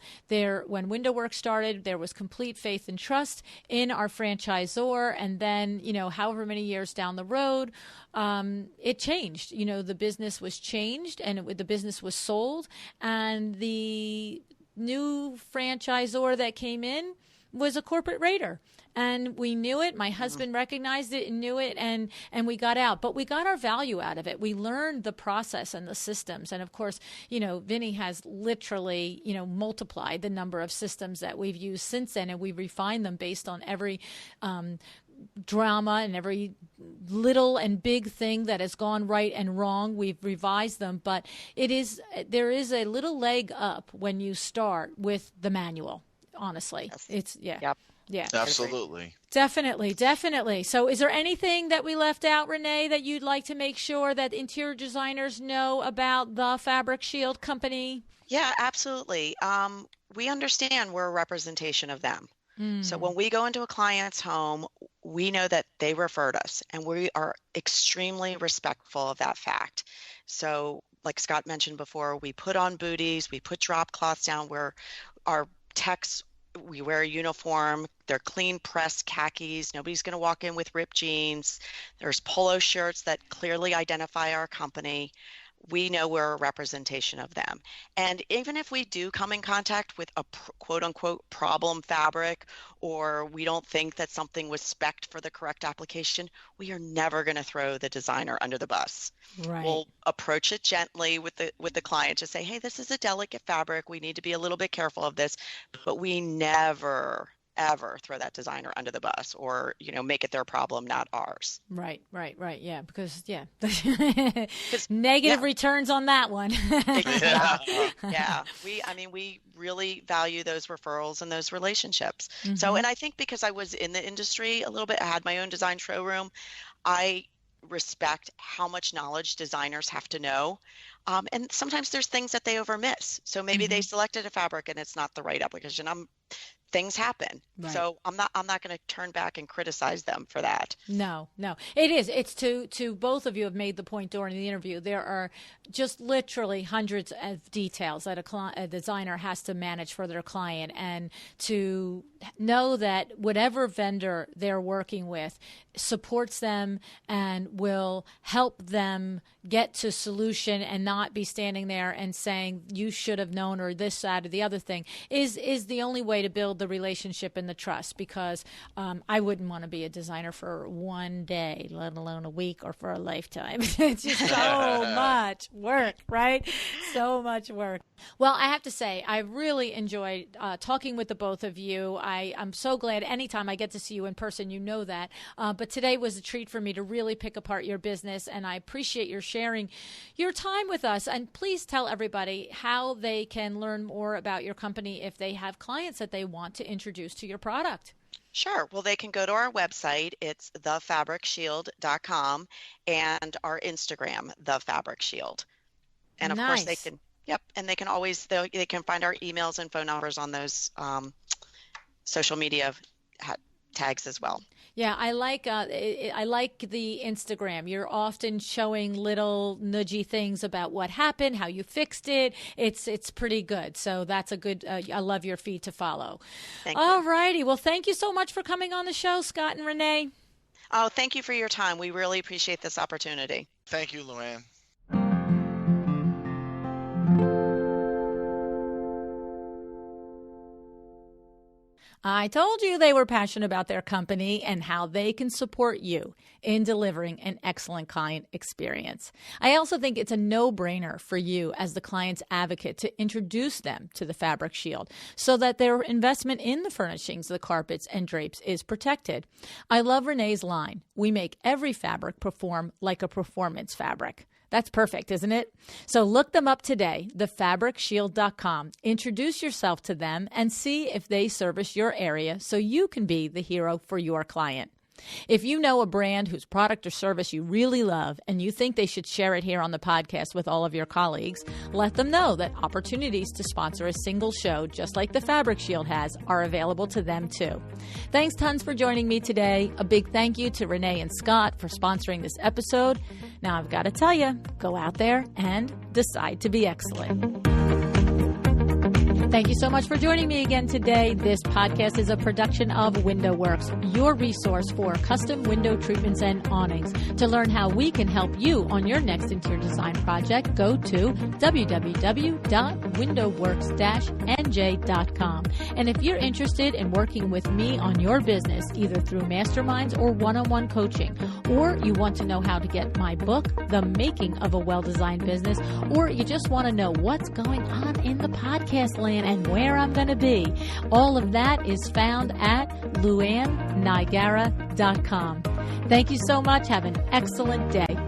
WindowWorks started, there was complete faith and trust in our franchisor, and then however many years down the road, it changed. The business was changed, and the business was sold, and the new franchisor that came in was a corporate raider. And we knew it. My husband recognized it and knew it, and we got out. But we got our value out of it. We learned the process and the systems. And, of course, Vinny has literally, multiplied the number of systems that we've used since then, and we refined them based on every drama and every little and big thing that has gone right and wrong. We've revised them. But there is a little leg up when you start with the manual, honestly. Yes. Yep. Yeah, absolutely. Definitely. So is there anything that we left out, Rene, that you'd like to make sure that interior designers know about the FabricShield company? Yeah, absolutely. We understand we're a representation of them. So when we go into a client's home, we know that they referred us, and we are extremely respectful of that fact. So like Scott mentioned before, we put on booties, we put drop cloths down, where our techs, we wear a uniform. They're clean pressed khakis. Nobody's going to walk in with ripped jeans. There's polo shirts that clearly identify our company. we know we're a representation of them. And even if we do come in contact with a quote unquote problem fabric, or we don't think that something was spec'd for the correct application, we are never going to throw the designer under the bus. Right. We'll approach it gently with the client to say, hey, this is a delicate fabric. We need to be a little bit careful of this, but we never ever throw that designer under the bus or, make it their problem, not ours. Right. Yeah, because negative returns on that one. Yeah. We really value those referrals and those relationships. Mm-hmm. So, and I think because I was in the industry a little bit, I had my own design showroom, I respect how much knowledge designers have to know. And sometimes there's things that they overmiss. So maybe they selected a fabric and it's not the right application. Things happen. Right. So I'm not going to turn back and criticize them for that. No, it is. It's to both of you have made the point during the interview. There are just literally hundreds of details that a designer has to manage for their client, and to know that whatever vendor they're working with supports them and will help them get to solution and not be standing there and saying you should have known or this, that, or the other thing is the only way to build the relationship and the trust, because I wouldn't want to be a designer for one day, let alone a week or for a lifetime. It's just so much work, right? So much work. Well, I have to say, I really enjoyed talking with the both of you. I'm so glad anytime I get to see you in person, you know that. But today was a treat for me to really pick apart your business, and I appreciate your sharing your time with us. And please tell everybody how they can learn more about your company if they have clients that they want to introduce to your product. Sure. Well, they can go to our website. It's thefabricshield.com, and our Instagram, thefabricshield. And of course they can, and they can always, they can find our emails and phone numbers on those social media tags as well. Yeah, I like the Instagram. You're often showing little nudgy things about what happened, how you fixed it. It's pretty good. So that's a good. I love your feed to follow. Thank you. All righty. Well, thank you so much for coming on the show, Scott and Renee. Oh, thank you for your time. We really appreciate this opportunity. Thank you, Luann. I told you they were passionate about their company and how they can support you in delivering an excellent client experience. I also think it's a no-brainer for you as the client's advocate to introduce them to the FabricShield so that their investment in the furnishings, the carpets, and drapes is protected. I love Renee's line, "We make every fabric perform like a performance fabric." That's perfect, isn't it? So look them up today, thefabricshield.com. Introduce yourself to them and see if they service your area so you can be the hero for your client. If you know a brand whose product or service you really love and you think they should share it here on the podcast with all of your colleagues, let them know that opportunities to sponsor a single show, just like the FabricShield has, are available to them too. Thanks tons for joining me today. A big thank you to Rene and Scott for sponsoring this episode. Now I've got to tell you, go out there and decide to be excellent. Thank you so much for joining me again today. This podcast is a production of WindowWorks, your resource for custom window treatments and awnings. To learn how we can help you on your next interior design project, go to www.windowworks-nj.com. And if you're interested in working with me on your business, either through masterminds or one-on-one coaching, or you want to know how to get my book, The Making of a Well-Designed Business, or you just want to know what's going on in the podcast land and where I'm going to be, all of that is found at luannigara.com. Thank you so much. Have an excellent day.